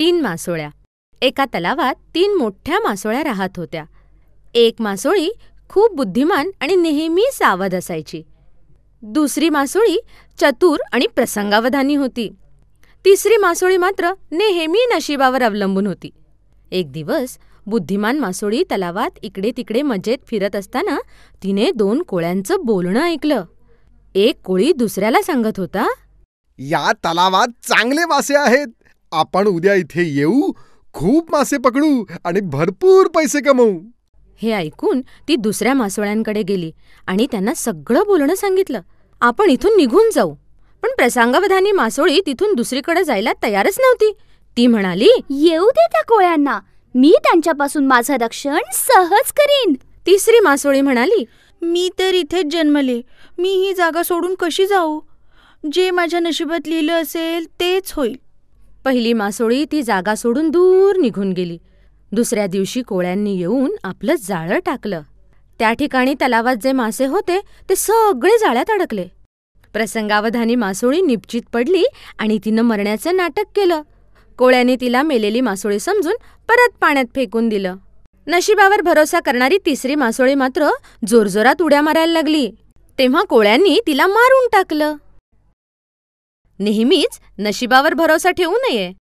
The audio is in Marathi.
तीन मासोळ्या. एका तलावात तीन मोठ्या मासोळ्या राहत होत्या. एक मासोळी खूप बुद्धिमान आणि नेहमी सावध असायची. दुसरी मासोळी चतुर आणि प्रसंगावधानी होती. तिसरी मासोळी मात्र नेहमी नशिबावर अवलंबून होती. एक दिवस बुद्धिमान मासोळी तलावात इकडे तिकडे मजेत फिरत असताना तिने दोन कोळ्यांचं बोलणं ऐकलं. एक कोळी दुसऱ्याला सांगत होता, या तलावात चांगले मासे आहेत. आपण उद्या इथे येऊ, खूप मासे पकडू आणि भरपूर पैसे कमवू. हे ऐकून ती दुसऱ्या मासोळ्यांकडे गेली आणि त्यांना सगळं बोलणं सांगितलं. आपण इथून निघून जाऊ. पण प्रसंगावधानी मासोळी तिथून दुसरीकडे जायला तयारच नव्हती. ती म्हणाली, येऊ दे त्या कोळ्यांना, मी त्यांच्यापासून माझं रक्षण सहज करीन. तिसरी मासोळी म्हणाली, मी तर इथेच जन्मले, मी ही जागा सोडून कशी जाऊ? जे माझ्या नशिबात लिहिलं असेल तेच होईल. पहिली मासोळी ती जागा सोडून दूर निघून गेली. दुसऱ्या दिवशी कोळ्यांनी येऊन आपलं जाळं टाकलं. त्या ठिकाणी तलावात जे मासे होते ते सगळे जाळ्यात अडकले. प्रसंगावधानी मासोळी निपचित पडली आणि तिनं मरण्याचं नाटक केलं. कोळ्यांनी तिला मेलेली मासोळी समजून परत पाण्यात फेकून दिलं. नशिबावर भरोसा करणारी तिसरी मासोळी मात्र जोरजोरात उड्या मारायला लागली. तेव्हा कोळ्यांनी तिला मारून टाकलं. नेहमीच नशिबावर भरोसा ठेवू नये.